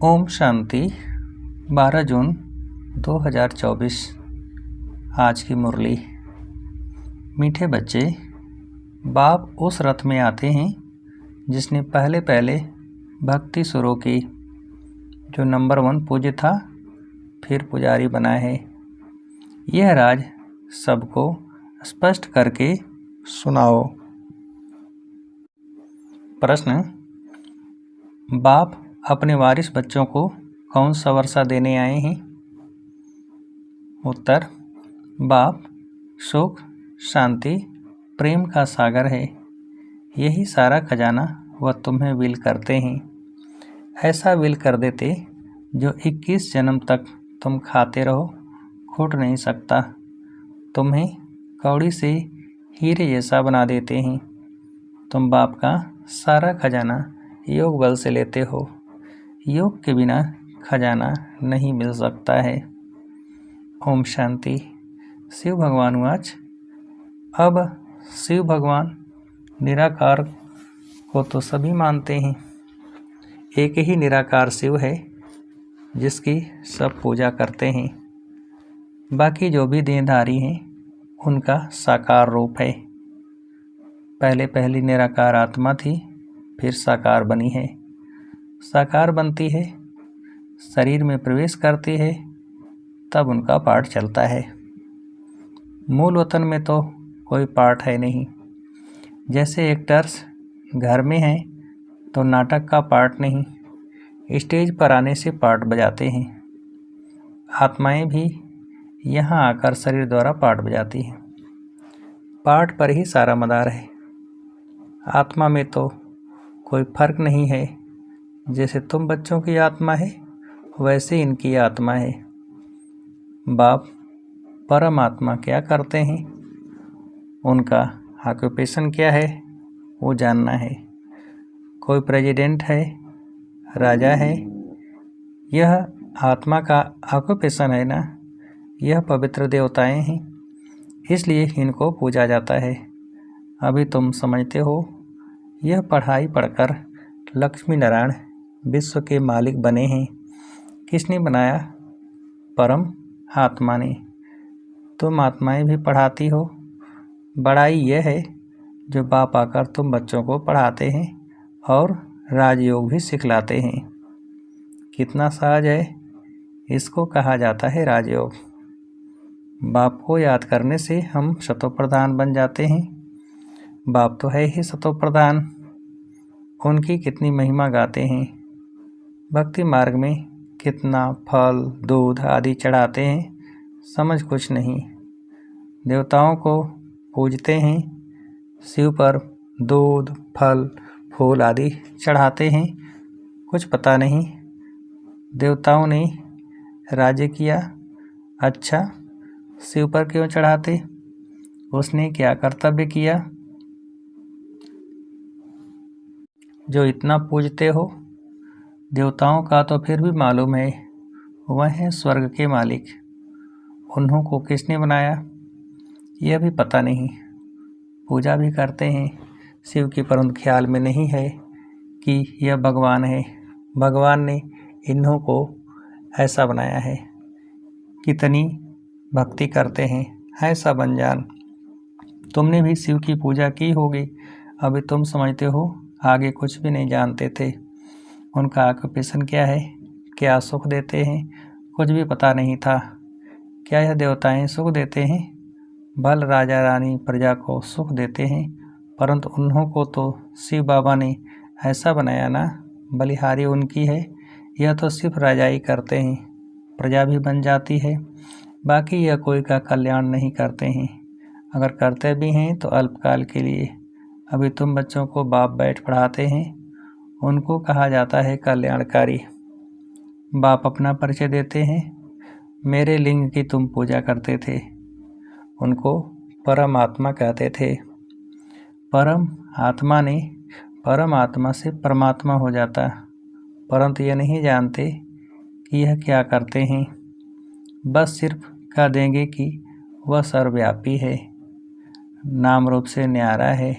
ओम शांति। 12 जून 2024। आज की मुरली। मीठे बच्चे, बाप उस रथ में आते हैं जिसने पहले पहले भक्ति शुरू की, जो नंबर 1 पूज्य था, फिर पुजारी बना है। यह राज सबको स्पष्ट करके सुनाओ। प्रश्न: बाप अपने वारिस बच्चों को कौन सा वर्षा देने आए हैं? उत्तर: बाप सुख, शांति, प्रेम का सागर है। यही सारा खजाना वह तुम्हें विल करते हैं। ऐसा विल कर देते जो 21 जन्म तक तुम खाते रहो, छूट नहीं सकता। तुम्हें कौड़ी से हीरे जैसा बना देते हैं। तुम बाप का सारा खजाना योग बल से लेते हो। योग के बिना खजाना नहीं मिल सकता है। ओम शांति। शिव भगवान वाच। अब शिव भगवान निराकार को तो सभी मानते हैं। एक ही निराकार शिव है जिसकी सब पूजा करते हैं। बाकी जो भी देहधारी हैं उनका साकार रूप है। पहली निराकार आत्मा थी, फिर साकार बनी है। साकार बनती है, शरीर में प्रवेश करती है, तब उनका पाठ चलता है। मूल वतन में तो कोई पाठ है नहीं। जैसे एक्टर्स घर में हैं तो नाटक का पाठ नहीं, स्टेज पर आने से पाठ बजाते हैं। आत्माएं भी यहाँ आकर शरीर द्वारा पाठ बजाती हैं। पाठ पर ही सारा मदार है। आत्मा में तो कोई फर्क नहीं है। जैसे तुम बच्चों की आत्मा है, वैसे इनकी आत्मा है। बाप परमात्मा क्या करते हैं, उनका ऑक्यूपेशन क्या है, वो जानना है। कोई प्रेसिडेंट है, राजा है, यह आत्मा का ऑक्यूपेशन है ना। यह पवित्र देवताएं हैं, इसलिए इनको पूजा जाता है। अभी तुम समझते हो, यह पढ़ाई पढ़कर लक्ष्मी नारायण विश्व के मालिक बने हैं। किसने बनाया? परम आत्मा ने। तुम आत्माएं भी पढ़ाती हो। बड़ाई यह है जो बाप आकर तुम बच्चों को पढ़ाते हैं और राजयोग भी सिखलाते हैं। कितना सहज है, इसको कहा जाता है राजयोग। बाप को याद करने से हम शतोप्रधान बन जाते हैं। बाप तो है ही शतोप्रधान। उनकी कितनी महिमा गाते हैं। भक्ति मार्ग में कितना फल, दूध आदि चढ़ाते हैं, समझ कुछ नहीं। देवताओं को पूजते हैं, शिव पर दूध, फल, फूल आदि चढ़ाते हैं, कुछ पता नहीं। देवताओं ने राज्य किया, अच्छा शिव पर क्यों चढ़ाते? उसने क्या कर्तव्य किया जो इतना पूजते हो? देवताओं का तो फिर भी मालूम है, वह है स्वर्ग के मालिक। उन्हों को किसने बनाया, यह भी पता नहीं। पूजा भी करते हैं शिव की, परंतु ख्याल में नहीं है कि यह भगवान है। भगवान ने इन्हों को ऐसा बनाया है। कितनी भक्ति करते हैं, ऐसा बन जान। तुमने भी शिव की पूजा की होगी, अभी तुम समझते हो, आगे कुछ भी नहीं जानते थे। उनका ऑक्यूपेशन क्या है, क्या सुख देते हैं, कुछ भी पता नहीं था। क्या यह देवताएं सुख देते हैं? भल राजा रानी प्रजा को सुख देते हैं, परंतु उन्हों को तो शिव बाबा ने ऐसा बनाया ना। बलिहारी उनकी है, यह तो सिर्फ राजाई करते हैं, प्रजा भी बन जाती है। बाकी यह कोई का कल्याण नहीं करते हैं। अगर करते भी हैं तो अल्पकाल के लिए। अभी तुम बच्चों को बाप बैठ पढ़ाते हैं, उनको कहा जाता है कल्याणकारी। बाप अपना परिचय देते हैं, मेरे लिंग की तुम पूजा करते थे। उनको परम आत्मा कहते थे। परम आत्मा ने परम आत्मा से परमात्मा हो जाता, परंतु यह नहीं जानते कि यह क्या करते हैं। बस सिर्फ कह देंगे कि वह सर्वव्यापी है, नाम रूप से न्यारा है।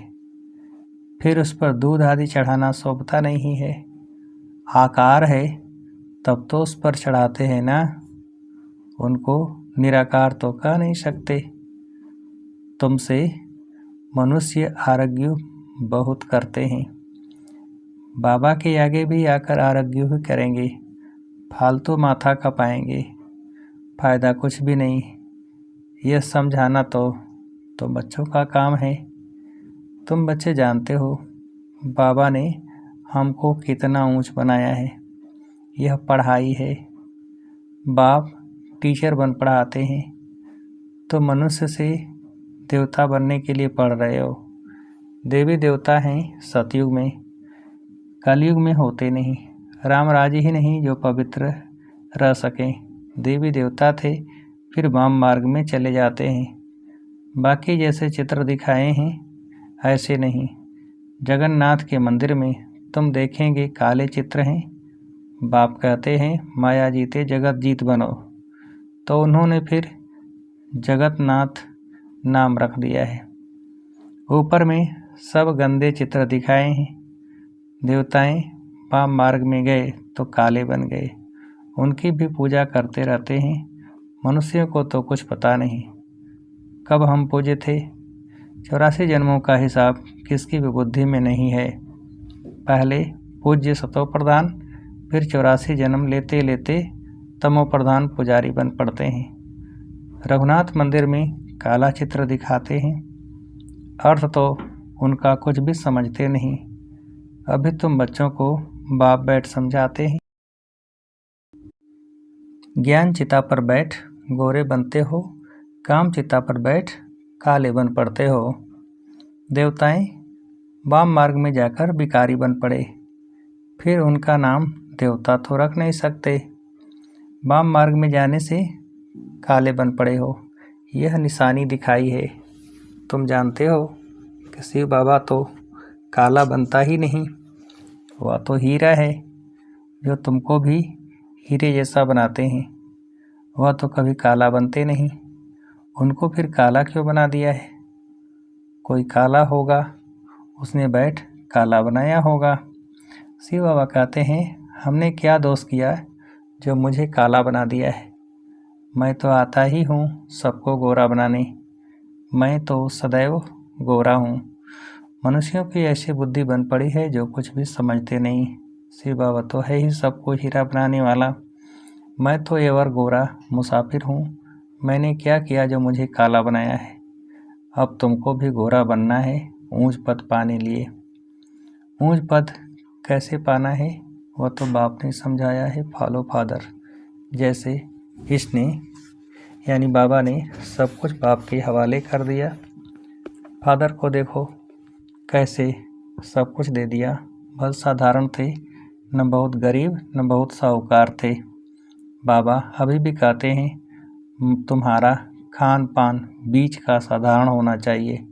फिर उस पर दूध आदि चढ़ाना शोभता नहीं है। आकार है तब तो उस पर चढ़ाते हैं ना। उनको निराकार तो कह नहीं सकते। तुमसे मनुष्य आरग्यु बहुत करते हैं। बाबा के आगे भी आकर आरग्यु ही करेंगे, फालतू माथा खपाएंगे, फायदा कुछ भी नहीं। यह समझाना तो बच्चों का काम है। तुम बच्चे जानते हो बाबा ने हमको कितना ऊंच बनाया है। यह पढ़ाई है। बाप टीचर बन पढ़ाते हैं, तो मनुष्य से देवता बनने के लिए पढ़ रहे हो। देवी देवता हैं सतयुग में, कलयुग में होते नहीं। राम राज ही नहीं जो पवित्र रह सकें। देवी देवता थे, फिर वाम मार्ग में चले जाते हैं। बाकी जैसे चित्र दिखाए हैं ऐसे नहीं। जगन्नाथ के मंदिर में तुम देखेंगे काले चित्र हैं। बाप कहते हैं माया जीते जगत जीत बनो, तो उन्होंने फिर जगन्नाथ नाम रख दिया है। ऊपर में सब गंदे चित्र दिखाए हैं। देवताएं वाम मार्ग में गए तो काले बन गए। उनकी भी पूजा करते रहते हैं। मनुष्यों को तो कुछ पता नहीं कब हम पूजे थे। 84 जन्मों का हिसाब किसकी भी बुद्धि में नहीं है। पहले पूज्य सतो प्रधान, फिर 84 जन्म लेते लेते तमो प्रधान पुजारी बन पड़ते हैं। रघुनाथ मंदिर में काला चित्र दिखाते हैं, अर्थ तो उनका कुछ भी समझते नहीं। अभी तुम बच्चों को बाप बैठ समझाते हैं। ज्ञान चिता पर बैठ गोरे बनते हो, काम चिता पर बैठ काले बन पड़ते हो। देवताएं वाम मार्ग में जाकर भिखारी बन पड़े, फिर उनका नाम देवता तो रख नहीं सकते। वाम मार्ग में जाने से काले बन पड़े हो, यह निशानी दिखाई है। तुम जानते हो कि शिव बाबा तो काला बनता ही नहीं। वह तो हीरा है जो तुमको भी हीरे जैसा बनाते हैं। वह तो कभी काला बनते नहीं। उनको फिर काला क्यों बना दिया है? कोई काला होगा, उसने बैठ काला बनाया होगा। शिव बाबा कहते हैं हमने क्या दोष किया जो मुझे काला बना दिया है। मैं तो आता ही हूँ सबको गोरा बनाने। मैं तो सदैव गोरा हूँ। मनुष्यों की ऐसी बुद्धि बन पड़ी है जो कुछ भी समझते नहीं। शिव बाबा तो है ही सबको हीरा बनाने वाला। मैं तो एवर गोरा मुसाफिर हूँ। मैंने क्या किया जो मुझे काला बनाया है? अब तुमको भी गोरा बनना है ऊंच पद पाने लिए। ऊंच पद कैसे पाना है वह तो बाप ने समझाया है। फॉलो फादर, जैसे इसने यानी बाबा ने सब कुछ बाप के हवाले कर दिया। फादर को देखो कैसे सब कुछ दे दिया। बहुत साधारण थे, न बहुत गरीब न बहुत साहूकार थे। बाबा अभी भी कहते हैं तुम्हारा खान पान बीच का साधारण होना चाहिए,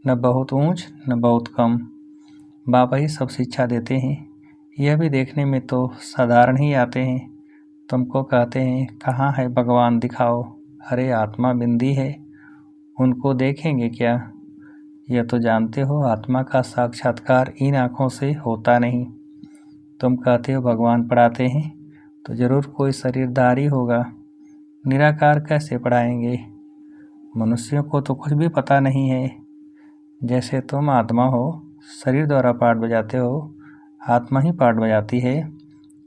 न बहुत ऊंच न बहुत कम। बाबा ही सब शिक्षा देते हैं। यह भी देखने में तो साधारण ही आते हैं। तुमको कहते हैं कहाँ है भगवान दिखाओ। अरे आत्मा बिंदी है, उनको देखेंगे क्या? यह तो जानते हो आत्मा का साक्षात्कार इन आँखों से होता नहीं। तुम कहते हो भगवान पढ़ाते हैं, तो ज़रूर कोई शरीरधारी होगा। निराकार कैसे पढ़ाएंगे? मनुष्यों को तो कुछ भी पता नहीं है। जैसे तुम आत्मा हो, शरीर द्वारा पाठ बजाते हो, आत्मा ही पाठ बजाती है,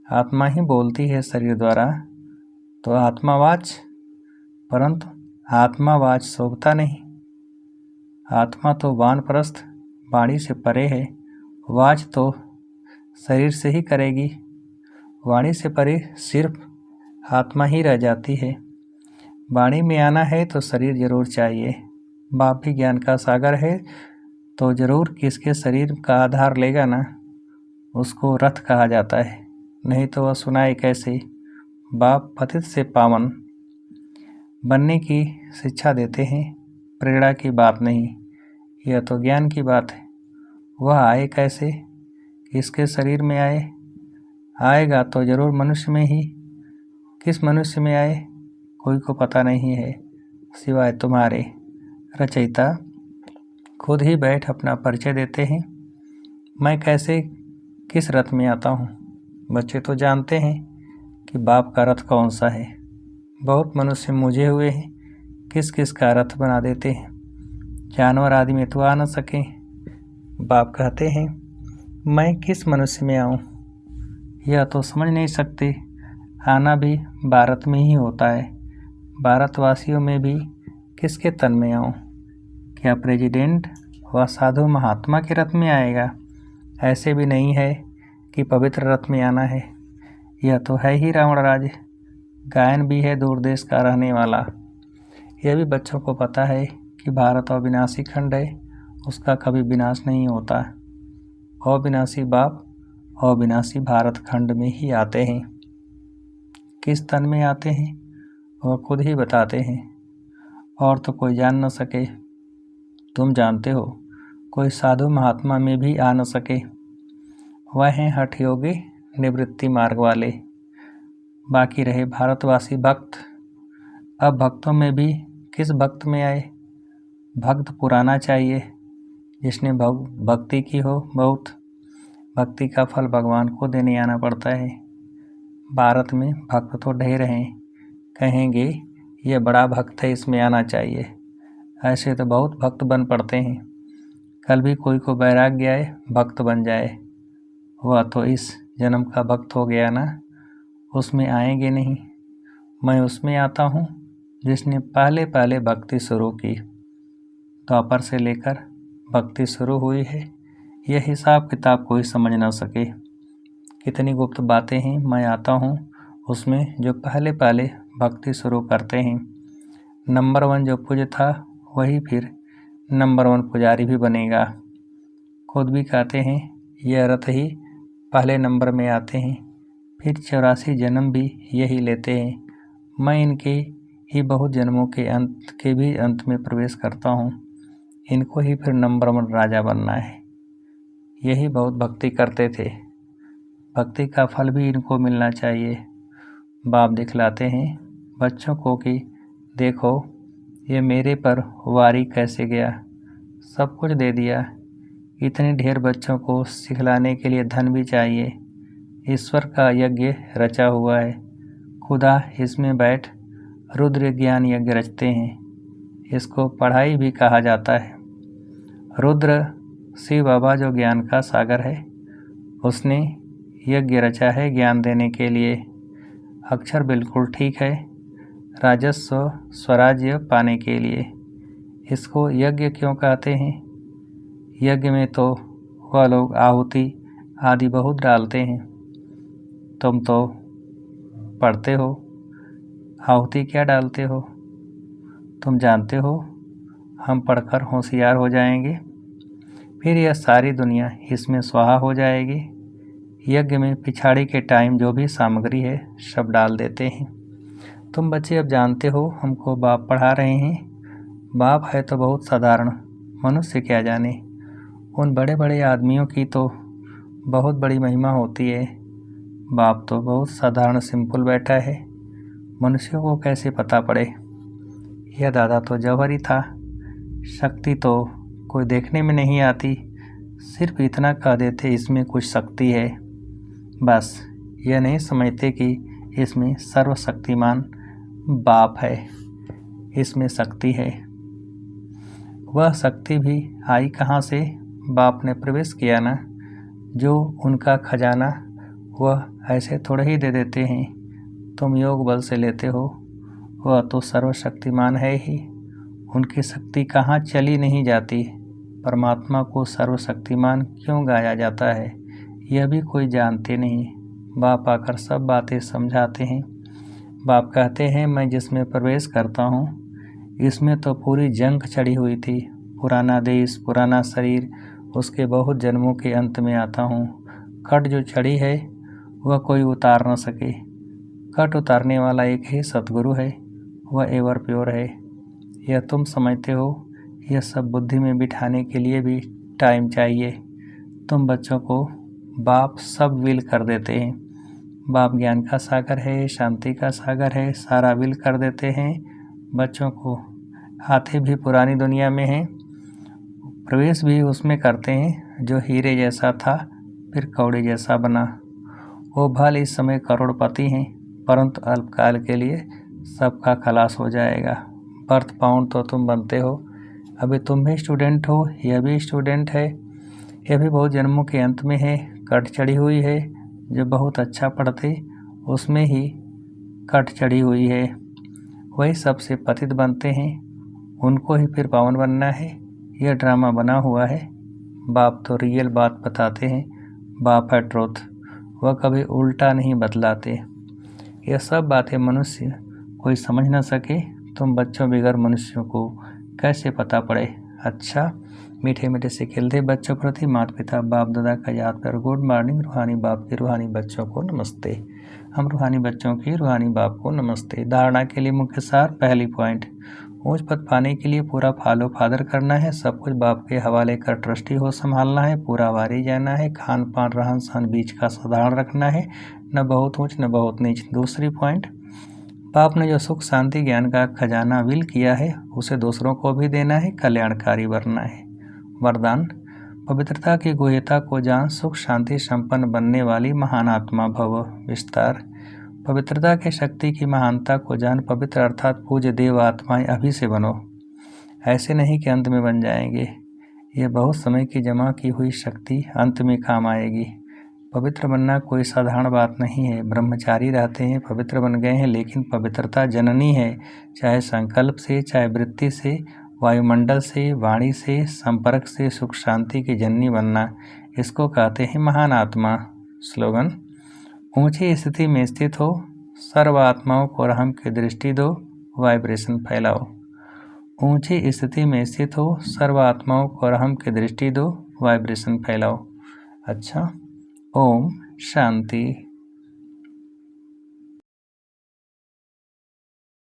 आत्मा ही बोलती है शरीर द्वारा, तो आत्मावाच। परंतु आत्मावाच शोभता नहीं। आत्मा तो वानप्रस्थ वाणी से परे है। वाच तो शरीर से ही करेगी। वाणी से परे सिर्फ आत्मा ही रह जाती है। वाणी में आना है तो शरीर जरूर चाहिए। बाप भी ज्ञान का सागर है, तो जरूर किसके शरीर का आधार लेगा ना, उसको रथ कहा जाता है। नहीं तो वह सुनाए कैसे? बाप पतित से पावन बनने की शिक्षा देते हैं, प्रेरणा की बात नहीं। यह तो ज्ञान की बात है। वह आए कैसे? किसके शरीर में आए? आएगा तो जरूर मनुष्य में ही। किस मनुष्य में आए कोई को पता नहीं है सिवाय तुम्हारे। रचयिता खुद ही बैठ अपना परिचय देते हैं। मैं कैसे किस रथ में आता हूँ? बच्चे तो जानते हैं कि बाप का रथ कौन सा है। बहुत मनुष्य मुझे हुए हैं, किस किस का रथ बना देते हैं, जानवर आदि में तो आ न सके। बाप कहते हैं मैं किस मनुष्य में आऊँ, यह तो समझ नहीं सकते। आना भी भारत में ही होता है, भारतवासियों में भी किसके तन में आऊँ। क्या प्रेसिडेंट व साधु महात्मा के रथ में आएगा? ऐसे भी नहीं है कि पवित्र रथ में आना है। यह तो है ही रावण राज, गायन भी है दूर देश का रहने वाला। यह भी बच्चों को पता है कि भारत अविनाशी खंड है, उसका कभी विनाश नहीं होता। अविनाशी बाप अविनाशी भारत खंड में ही आते हैं। किस तन में आते हैं वह खुद ही बताते हैं, और तो कोई जान न सके। तुम जानते हो कोई साधु महात्मा में भी आ न सके। वह हैं हठ योगी निवृत्ति मार्ग वाले। बाकी रहे भारतवासी भक्त। अब भक्तों में भी किस भक्त में आए? भक्त पुराना चाहिए, जिसने भक्ति की हो बहुत। भक्ति का फल भगवान को देने आना पड़ता है। भारत में भक्त तो ढेर हैं, कहेंगे ये बड़ा भक्त है, इसमें आना चाहिए। ऐसे तो बहुत भक्त बन पड़ते हैं। कल भी कोई को वैराग्य आए भक्त बन जाए, वह तो इस जन्म का भक्त हो गया ना, उसमें आएंगे नहीं। मैं उसमें आता हूँ जिसने पहले पहले भक्ति शुरू की। द्वापर से लेकर भक्ति शुरू हुई है, यह हिसाब किताब कोई समझ ना सके। कितनी गुप्त बातें हैं, मैं आता हूँ उसमें जो पहले पहले भक्ति शुरू करते हैं। नंबर 1 जो पूज्य था वही फिर नंबर 1 पुजारी भी बनेगा। खुद भी कहते हैं यह रथ ही पहले नंबर में आते हैं, फिर 84 जन्म भी यही लेते हैं। मैं इनके ही बहुत जन्मों के भी अंत में प्रवेश करता हूँ। इनको ही फिर नंबर 1 राजा बनना है। यही बहुत भक्ति करते थे, भक्ति का फल भी इनको मिलना चाहिए। बाप दिखलाते हैं बच्चों को कि देखो ये मेरे पर वारी कैसे गया, सब कुछ दे दिया। इतने ढेर बच्चों को सिखलाने के लिए धन भी चाहिए। ईश्वर का यज्ञ रचा हुआ है, खुदा इसमें बैठ रुद्र ज्ञान यज्ञ रचते हैं। इसको पढ़ाई भी कहा जाता है। रुद्र शिव बाबा जो ज्ञान का सागर है, उसने यज्ञ रचा है ज्ञान देने के लिए। अक्षर बिल्कुल ठीक है, राजस्व स्वराज्य पाने के लिए। इसको यज्ञ क्यों कहते हैं? यज्ञ में तो वह लोग आहुति आदि बहुत डालते हैं। तुम तो पढ़ते हो, आहुति क्या डालते हो? तुम जानते हो हम पढ़कर होशियार हो जाएंगे, फिर यह सारी दुनिया इसमें स्वाहा हो जाएगी। यज्ञ में पिछाड़ी के टाइम जो भी सामग्री है सब डाल देते हैं। तुम बच्चे अब जानते हो हमको बाप पढ़ा रहे हैं। बाप है तो बहुत साधारण, मनुष्य क्या जाने। उन बड़े बड़े आदमियों की तो बहुत बड़ी महिमा होती है। बाप तो बहुत साधारण सिंपल बैठा है, मनुष्यों को कैसे पता पड़े। यह दादा तो जौहर ही था। शक्ति तो कोई देखने में नहीं आती, सिर्फ इतना कह देते इसमें कुछ शक्ति है, बस। यह नहीं समझते कि इसमें सर्वशक्तिमान बाप है, इसमें शक्ति है। वह शक्ति भी आई कहाँ से? बाप ने प्रवेश किया ना। जो उनका खजाना वह ऐसे थोड़े ही दे देते हैं, तुम योग बल से लेते हो। वह तो सर्वशक्तिमान है ही, उनकी शक्ति कहाँ चली नहीं जाती। परमात्मा को सर्वशक्तिमान क्यों गाया जाता है, यह भी कोई जानते नहीं। बाप आकर सब बातें समझाते हैं। बाप कहते हैं मैं जिसमें प्रवेश करता हूँ इसमें तो पूरी जंग चढ़ी हुई थी। पुराना देश, पुराना शरीर, उसके बहुत जन्मों के अंत में आता हूँ। कट जो चढ़ी है वह कोई उतार न सके। कट उतारने वाला एक ही सतगुरु है, वह एवर प्योर है। यह तुम समझते हो। यह सब बुद्धि में बिठाने के लिए भी टाइम चाहिए। तुम बच्चों को बाप सब विल कर देते हैं। बाप ज्ञान का सागर है, शांति का सागर है, सारा विल कर देते हैं बच्चों को। आते भी पुरानी दुनिया में हैं, प्रवेश भी उसमें करते हैं जो हीरे जैसा था फिर कौड़े जैसा बना। वो भले इस समय करोड़पति हैं, परंतु अल्पकाल के लिए सबका खलास हो जाएगा। बर्थ बाउंड तो तुम बनते हो, अभी तुम भी स्टूडेंट हो, यह भी स्टूडेंट है, यह भी बहुत जन्मों के अंत में है, कट चढ़ी हुई है। जो बहुत अच्छा पढ़ते उसमें ही कट चढ़ी हुई है, वही सबसे पतित बनते हैं, उनको ही फिर पावन बनना है। यह ड्रामा बना हुआ है। बाप तो रियल बात बताते हैं, बाप है ट्रुथ, वह कभी उल्टा नहीं बतलाते। यह सब बातें मनुष्य कोई समझ न सके, तुम बच्चों बगैर मनुष्यों को कैसे पता पड़े। अच्छा, मीठे मीठे से खिलते बच्चों प्रति माता पिता बाप दादा का याद कर गुड मॉर्निंग। रूहानी बाप के रूहानी बच्चों को नमस्ते। हम रूहानी बच्चों के रूहानी बाप को नमस्ते। धारणा के लिए मुख्य सार, पहली पॉइंट, ऊंच पद पाने के लिए पूरा फॉलो फादर करना है, सब कुछ बाप के हवाले कर ट्रस्टी हो संभालना है, पूरा वारी जाना है, खान पान रहन सहन बीच का साधारण रखना है, न बहुत ऊंच न बहुत नीच। दूसरी पॉइंट, बाप ने जो सुख शांति ज्ञान का खजाना विल किया है उसे दूसरों को भी देना है, कल्याणकारी बनना है। वरदान, पवित्रता की गुह्यता को जान सुख शांति संपन्न बनने वाली महान आत्मा भव। विस्तार, पवित्रता की शक्ति की महानता को जान पवित्र अर्थात पूज्य देव आत्माएं अभी से बनो, ऐसे नहीं कि अंत में बन जाएंगे। यह बहुत समय की जमा की हुई शक्ति अंत में काम आएगी। पवित्र बनना कोई साधारण बात नहीं है। ब्रह्मचारी रहते हैं, पवित्र बन गए हैं, लेकिन पवित्रता जननी है, चाहे संकल्प से, चाहे वृत्ति से, वायुमंडल से, वाणी से, संपर्क से सुख शांति की जननी बनना, इसको कहते हैं महान आत्मा। स्लोगन, ऊंची स्थिति में स्थित हो, सर्व आत्माओं को रहम की दृष्टि दो, वाइब्रेशन फैलाओ। ऊंची स्थिति में स्थित हो, सर्व आत्माओं को रहम की दृष्टि दो, वाइब्रेशन फैलाओ। अच्छा, ओम शांति।